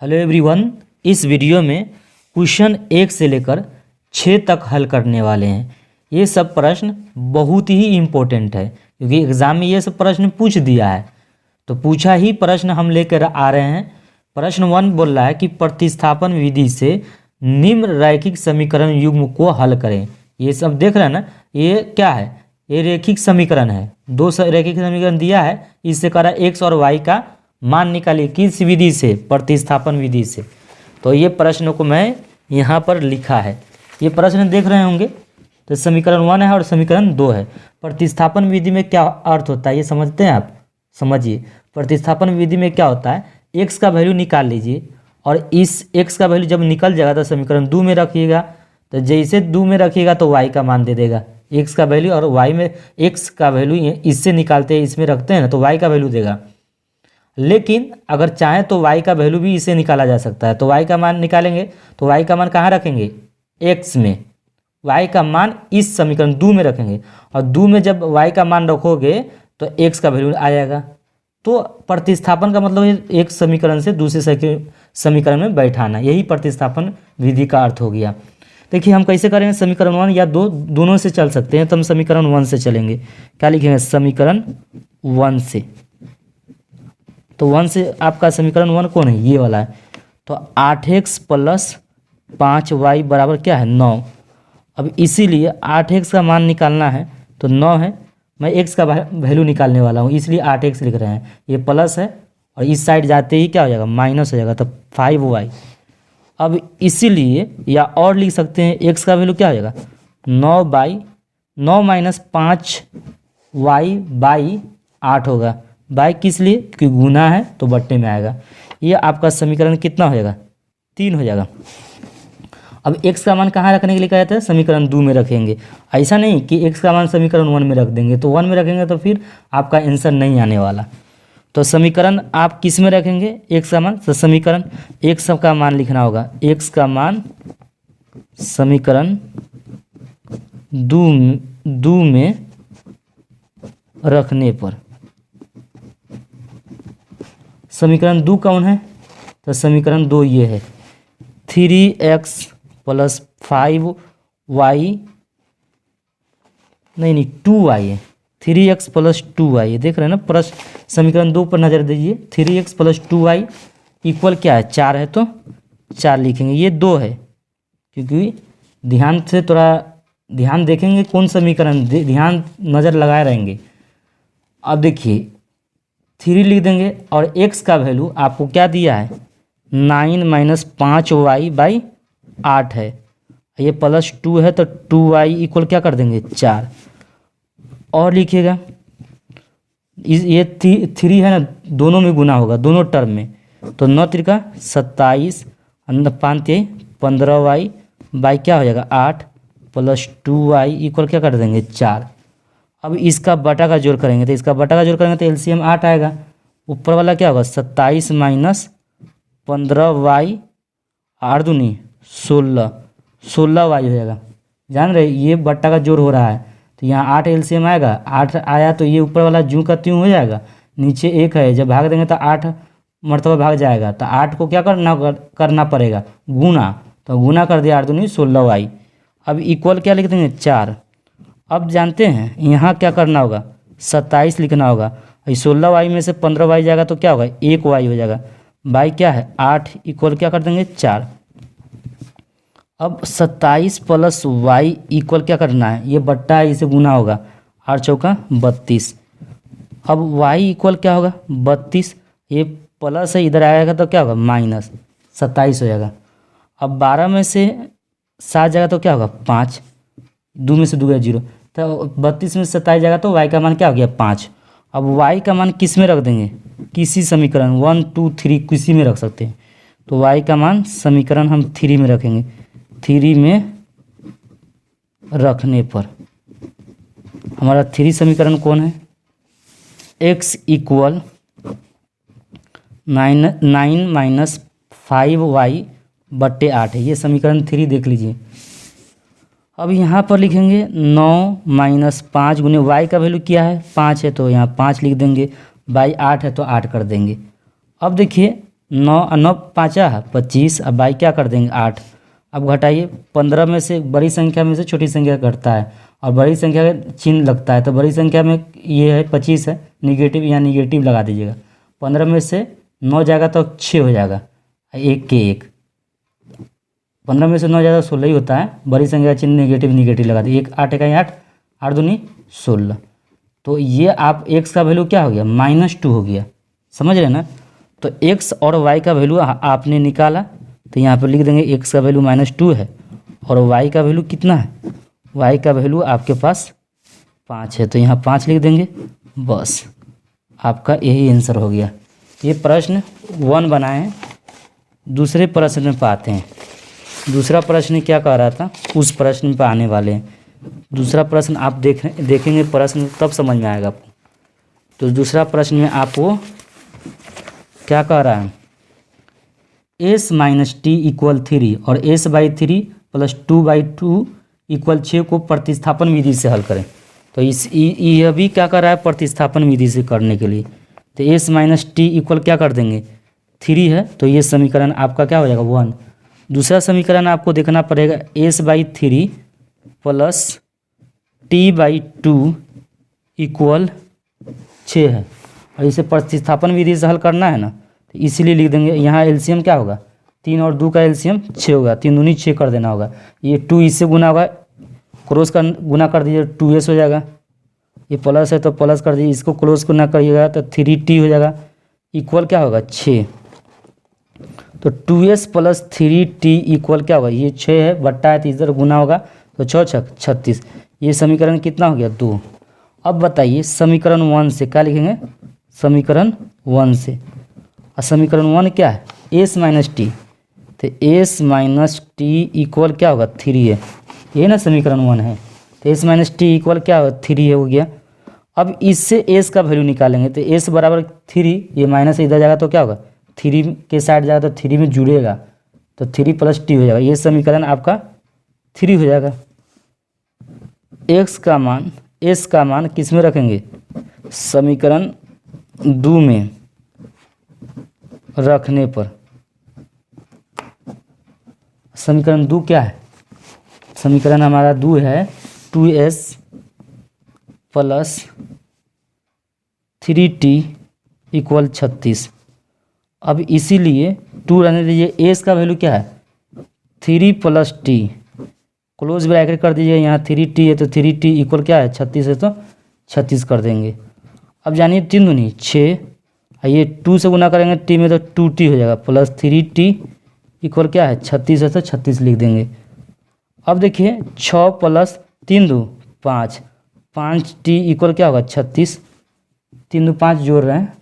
Hello everyone, इस video में question 1 से लेकर 6 तक हल करने वाले हैं। ये सब प्रश्न बहुत ही इम्पोर्टेंट है क्योंकि एग्ज़ाम में ये सब प्रश्न पूछ दिया है, तो पूछा ही प्रश्न हम लेकर आ रहे हैं। प्रश्न 1 बोल रहा है कि प्रतिस्थापन विधि से निम्न रैखिक समीकरण युग्म को हल करें। ये सब देख रहे हैं ना, ये क्या है? ये रैखिक समीकरण है। दो रैखिक समीकरण दिया है, इससे कह रहा है एक्स और वाई का मान निकालिए। किस विधि से? प्रतिस्थापन विधि से। तो ये प्रश्न को मैं यहाँ पर लिखा है। ये प्रश्न देख रहे होंगे, तो समीकरण 1 है और समीकरण 2 है। प्रतिस्थापन विधि में क्या अर्थ होता है ये समझते हैं आप? समझिए, प्रतिस्थापन विधि में क्या होता है, एक्स का वैल्यू निकाल लीजिए और इस एक्स का वैल्यू जब निकल जाएगा तो समीकरण 2 में रखिएगा। तो जैसे 2 में रखिएगा तो वाई का मान दे देगा, एक्स का वैल्यू, और वाई में एक्स का वैल्यू इससे निकालते हैं, इसमें रखते हैं ना, तो वाई का वैल्यू देगा। लेकिन अगर चाहें तो y का वैल्यू भी इसे निकाला जा सकता है। तो y का मान निकालेंगे तो y का मान कहाँ रखेंगे? x में। y का मान इस समीकरण 2 में रखेंगे और 2 में जब y का मान रखोगे तो x का वैल्यू आ जाएगा। तो प्रतिस्थापन का मतलब एक समीकरण से दूसरे समीकरण में बैठाना, यही प्रतिस्थापन विधि का अर्थ हो गया। देखिए हम कैसे करेंगे, समीकरण 1 या 2 दोनों से चल सकते हैं। तो हम समीकरण 1 से चलेंगे। क्या लिखेंगे? समीकरण 1 से। तो 1 से आपका समीकरण 1 कौन है? ये वाला है। तो 8x + 5y बराबर क्या है? 9। अब इसीलिए 8x का मान निकालना है तो 9 है, मैं x का वैल्यू निकालने वाला हूँ, इसलिए 8x लिख रहे हैं। ये प्लस है और इस साइड जाते ही क्या हो जाएगा? माइनस हो जाएगा, तो 5y। अब इसीलिए या और लिख सकते हैं, x का वैल्यू क्या हो जाएगा? 9 - 5y/8 होगा। बाई किस लिए? क्योंकि गुना है तो बट्टे में आएगा। ये आपका समीकरण कितना हो जाएगा? 3 हो जाएगा। अब x का मान कहाँ रखने के लिए कहा जाता है? समीकरण 2 में रखेंगे। ऐसा नहीं कि x का मान समीकरण 1 में रख देंगे, तो 1 में रखेंगे तो फिर आपका आंसर नहीं आने वाला। तो समीकरण आप किस में रखेंगे x का मान? तो समीकरण x का मान लिखना होगा। x का मान समीकरण 2 में रखने पर, समीकरण 2 कौन है? तो समीकरण 2 ये है, 3x + 5y, नहीं 2y है, 3x + 2y है। देख रहे हैं ना प्रश्न? समीकरण 2 पर नज़र दीजिए। 3x + 2y इक्वल क्या है? 4 है, तो 4 लिखेंगे। ये 2 है क्योंकि ध्यान से थोड़ा ध्यान देखेंगे कौन समीकरण, ध्यान नज़र लगाए रहेंगे। अब देखिए 3 लिख देंगे और x का वैल्यू आपको क्या दिया है? 9 - 5y/8 है। ये +2 है तो 2y इक्वल क्या कर देंगे? 4। और लिखिएगा ये 3 है ना, दोनों में गुना होगा, दोनों टर्म में। तो 9 × 27, 5 15y बाई क्या हो जाएगा? 8 + 2y इक्वल क्या कर देंगे? 4। अब इसका बटा का जोड़ करेंगे, तो इसका बटा का जोड़ करेंगे तो एलसीएम 8 आएगा। ऊपर वाला क्या होगा? 27 - 15y, 8 दूनी 16y हो जाएगा। जान रहे ये बट्टा का जोड़ हो रहा है, तो यहाँ 8 एलसीएम आएगा। 8 आया तो ये ऊपर वाला जूँ का त्यों हो जाएगा, नीचे 1 है, जब भाग देंगे तो 8 मरतबा भाग जाएगा। तो 8 को क्या करना पड़ेगा? गुना। तो गुना कर दिया, 8 दूनी 16y। अब इक्वल क्या लिख देंगे? 4। अब जानते हैं यहाँ क्या करना होगा? 27 लिखना होगा। 16y में से 15y जाएगा तो क्या होगा? 1y हो जाएगा। बाई क्या है? 8 इक्वल क्या कर देंगे? 4। अब 27 + y इक्वल क्या करना है? ये बट्टा है, इसे गुना होगा। 8 चौका 32। अब y इक्वल क्या होगा? 32। ये प्लस है, इधर आएगा तो क्या होगा? -27 हो जाएगा। अब 12 में से 7 जाएगा तो क्या होगा? 5। 2 में से 2 गया 0, तो 32 में से 27 जाएगा तो y का मान क्या हो गया? 5। अब y का मान किस में रख देंगे? किसी समीकरण 1 2 3 किसी में रख सकते हैं। तो y का मान समीकरण हम 3 में रखेंगे। 3 में रखने पर हमारा 3 समीकरण कौन है? x = 9 - 5y/8 है। ये समीकरण 3 देख लीजिए। अब यहाँ पर लिखेंगे 9 - 5 गुने y का वैल्यू क्या है? 5 है, तो यहाँ 5 लिख देंगे। बाई 8 है तो 8 कर देंगे। अब देखिए 9 9 पाँचा 25, अब बाई क्या कर देंगे 8। अब घटाइए 15 में से बड़ी संख्या में से छोटी संख्या घटता है और बड़ी संख्या का चिन्ह लगता है, तो बड़ी संख्या में ये है 25 है, निगेटिव या निगेटिव लगा दीजिएगा। 15 में से 9 जाएगा तो 6 हो जाएगा, 1 के 1। 15 में से 9 जाएगा 16 ही होता है, बड़ी संख्या का चिन्ह निगेटिव निगेटिव लगा दिए। 1 8 इकाई 8, 8 दूनी 16। तो ये आप x का वैल्यू क्या हो गया -2 हो गया, समझ रहे ना। तो x और y का वैल्यू आपने निकाला, तो यहाँ पर लिख देंगे x का वैल्यू -2 है और y का वैल्यू कितना है, y का वैल्यू आपके पास 5 है, तो यहाँ 5 लिख देंगे। बस आपका यही आंसर हो गया। ये प्रश्न 1 बनाए हैं। दूसरे प्रश्न में पाते हैं। दूसरा प्रश्न क्या कह रहा था, उस प्रश्न पर आने वाले हैं। दूसरा प्रश्न आप देखेंगे प्रश्न तब समझ में आएगा आपको। तो दूसरा प्रश्न में आपको क्या कह रहा है, s - t = 3 और s/3 + 2/2 = 6 को प्रतिस्थापन विधि से हल करें। तो यह भी क्या कर रहा है, प्रतिस्थापन विधि से करने के लिए। तो s - t इक्वल क्या कर देंगे 3 है, तो ये समीकरण आपका क्या हो जाएगा 1। दूसरा समीकरण आपको देखना पड़ेगा s/3 + t/2 = 6 है और इसे प्रतिस्थापन विधि से हल करना है ना, तो इसीलिए लिख देंगे। यहाँ एलसीएम क्या होगा, 3 और 2 का एलसीएम 6 होगा, 3 दूनी 6 कर देना होगा। ये 2 इससे गुना होगा, क्रॉस का गुना कर दीजिए 2s हो जाएगा। ये प्लस है तो प्लस कर दीजिए, इसको क्रॉस गुना करिएगा तो 3t हो जाएगा, इक्वल क्या होगा 6। तो 2s + 3t इक्वल क्या होगा, ये 6 है बट्टा है तो इधर गुना होगा तो 6 6 36। ये समीकरण कितना हो गया 2। अब बताइए समीकरण 1 से क्या लिखेंगे, समीकरण 1 से। और समीकरण 1 क्या है s - t, तो s - t इक्वल क्या होगा 3 है, ये ना समीकरण 1 है। तो s - t इक्वल क्या होगा 3 है हो गया। अब इससे s का वैल्यू निकालेंगे, तो s बराबर 3, ये माइनस इधर जाएगा तो क्या होगा 3 के साइड जाएगा तो 3 में जुड़ेगा, तो 3 + t हो जाएगा। ये समीकरण आपका 3 हो जाएगा। s का मान किस में रखेंगे, समीकरण 2 में रखने पर। समीकरण 2 क्या है, समीकरण हमारा 2 है 2s + 3t = 36। अब इसीलिए 2 रहने दीजिए। s का वैल्यू क्या है 3 + t, क्लोज ब्रैकेट कर दीजिए। यहाँ 3t है तो 3t इक्वल क्या है 36 है तो 36 कर देंगे। अब जानिए 3 दूनी 6, ये 2 से गुना करेंगे t में तो 2t हो जाएगा, + 3t इक्वल क्या है 36 है तो 36 लिख देंगे। अब देखिए 6 + 3 2 5, 5t इक्वल क्या होगा 36, 3 2 5 जोड़ रहे हैं।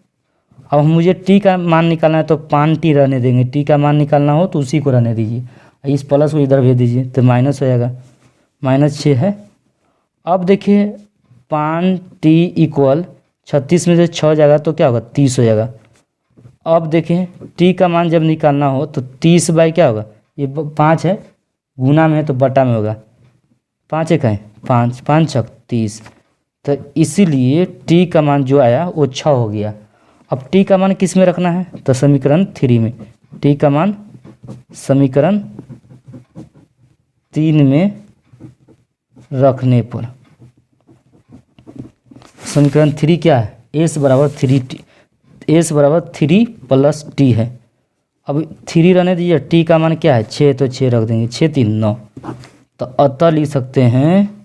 अब मुझे t का मान निकालना है तो 5t रहने देंगे, t का मान निकालना हो तो उसी को रहने दीजिए, इस प्लस को इधर भेज दीजिए तो माइनस हो जाएगा, -6 है। अब देखिए 5t इक्वल 36 में से 6 जाएगा तो क्या होगा 30 हो जाएगा। अब देखें t का मान जब निकालना हो तो 30 बाई क्या होगा, ये 5 है गुना में है तो बटा में होगा, 5 1 है 5, 5 6 30, तो इसीलिए t का मान जो आया वो 6 हो गया। अब t का मान किस में रखना है, तो समीकरण 3 में। t का मान समीकरण 3 में रखने पर, समीकरण 3 क्या है s = 3t, s = 3 + t है। अब 3 रहने दीजिए, t का मान क्या है 6, तो 6 रख देंगे, 6 3 9, तो अतः लिख सकते हैं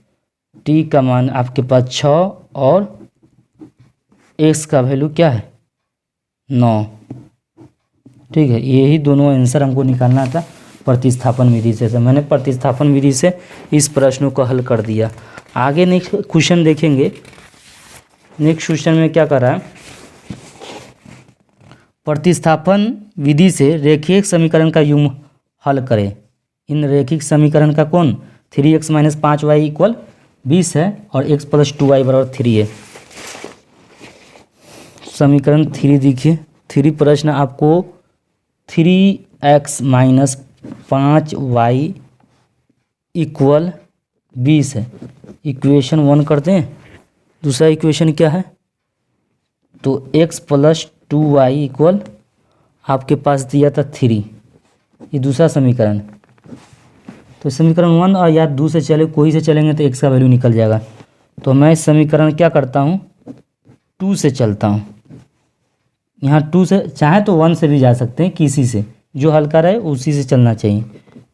t का मान आपके पास 6 और x का वैल्यू क्या है 9। ठीक है, यही दोनों आंसर हमको निकालना था प्रतिस्थापन विधि से। तो मैंने प्रतिस्थापन विधि से इस प्रश्न को हल कर दिया। आगे नेक्स्ट क्वेश्चन देखेंगे। नेक्स्ट क्वेश्चन में क्या कर रहा है, प्रतिस्थापन विधि से रेखीय समीकरण का युग्म हल करें। इन रेखिक समीकरण का कौन 3x - 5y = 20 है और x + 2y = 3 है। समीकरण 3 देखिए, 3 प्रश्न आपको 3x - 5y = 20 है। इक्वेशन 1 करते हैं। दूसरा इक्वेशन क्या है, तो x + 2y = आपके पास दिया था 3, ये दूसरा समीकरण। तो समीकरण 1 और या 2 से चले, कोई से चलेंगे तो x का वैल्यू निकल जाएगा। तो मैं इस समीकरण क्या करता हूँ, 2 से चलता हूँ। यहाँ 2 से, चाहे तो 1 से भी जा सकते हैं, किसी से जो हल्का रहे उसी से चलना चाहिए।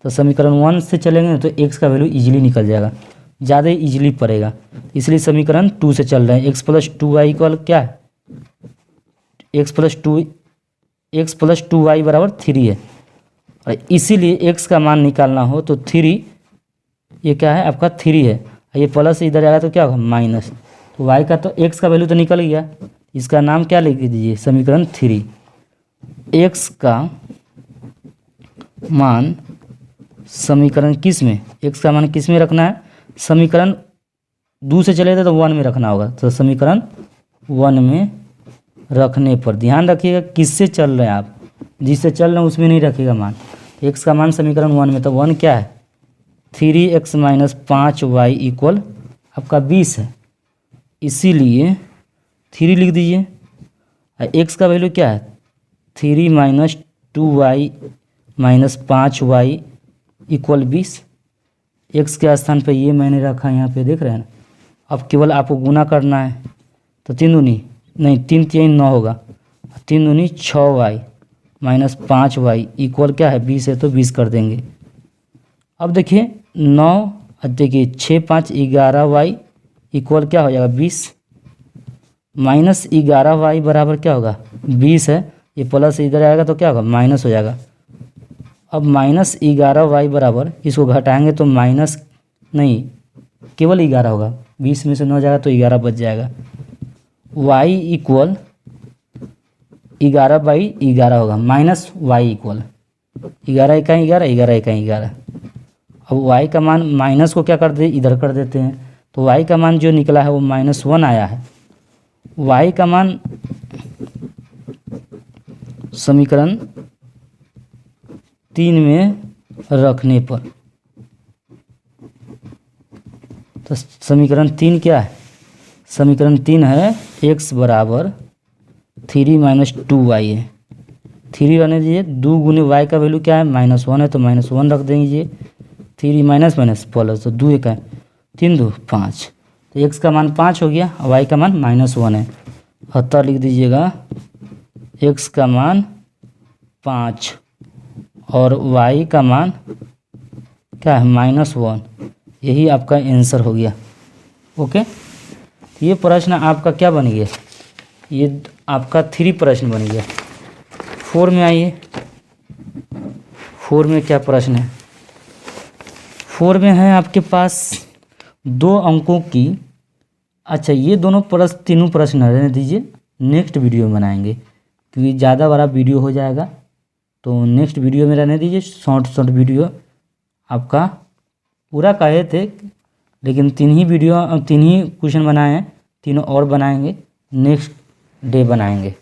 तो समीकरण 1 से चलेंगे तो x का वैल्यू ईजिली निकल जाएगा, ज़्यादा ईजिली पड़ेगा, इसलिए समीकरण 2 से चल रहे हैं। x + 2y इक्वल क्या है, x + 2y बराबर 3 है। और इसीलिए x का मान निकालना हो तो 3, ये क्या है आपका 3 है, ये प्लस इधर आएगा तो क्या होगा माइनस। तो y का, तो x का वैल्यू तो निकल गया, इसका नाम क्या लिख दीजिए, समीकरण 3। x का मान समीकरण किस में, x का मान किस में रखना है, समीकरण 2 से चले थे तो 1 में रखना होगा। तो समीकरण 1 में रखने पर ध्यान रखिएगा किससे चल रहे हैं आप, जिससे चल रहे हैं उसमें नहीं रखिएगा मान। x का मान समीकरण 1 में, तो 1 क्या है 3x - 5y इक्वल आपका 20 है, इसीलिए 3 लिख दीजिए। x का वैल्यू क्या है 3 - 2y - 5y इक्वल 20। x के स्थान पे ये मैंने रखा है, यहाँ पे देख रहे हैं ना। अब केवल आपको गुना करना है, तो 3 दूनी नहीं 3 3 9 होगा, 3 दूनी 6y - 5y इक्वल क्या है 20 है, तो 20 कर देंगे। अब देखिए 9, देखिए 6 5 11y इक्वल क्या हो जाएगा 20, माइनस 11y बराबर क्या होगा 20 है, ये प्लस इधर आएगा तो क्या होगा माइनस हो जाएगा। अब माइनस 11y बराबर, इसको घटाएंगे तो माइनस नहीं केवल 11 होगा, 20 में से 9 जाएगा तो 11 बच जाएगा। y इक्वल 11/11 होगा, माइनस y इक्वल 11 × 11 11 × 11। अब y का मान माइनस को क्या कर दे इधर कर देते हैं, तो y का मान जो निकला है वो -1 आया है। y का मान समीकरण 3 में रखने पर, तो समीकरण 3 क्या है, समीकरण 3 है x बराबर 3 - 2y है, 3 रहने दीजिए, 2 गुने y का वैल्यू क्या है -1 है, तो -1 रख देंगे, 3 माइनस माइनस प्लस, तो 2 1 है 3 2 5, तो x का मान 5 हो गया, y का मान -1 है, अतः लिख दीजिएगा x का मान 5 और y का मान क्या है -1। यही आपका आंसर हो गया। ओके, ये प्रश्न आपका क्या बन गया, ये आपका 3 प्रश्न बन गया। 4 में आइए, 4 में क्या प्रश्न है, 4 में है आपके पास 2 अंकों की, अच्छा ये दोनों तीनों प्रश्न रहने दीजिए, नेक्स्ट वीडियो में बनाएंगे क्योंकि ज़्यादा बड़ा वीडियो हो जाएगा, तो नेक्स्ट वीडियो में रहने दीजिए। शॉर्ट वीडियो आपका पूरा कहे थे, लेकिन 3 ही क्वेश्चन बनाए हैं, तीनों और बनाएंगे, नेक्स्ट डे बनाएंगे।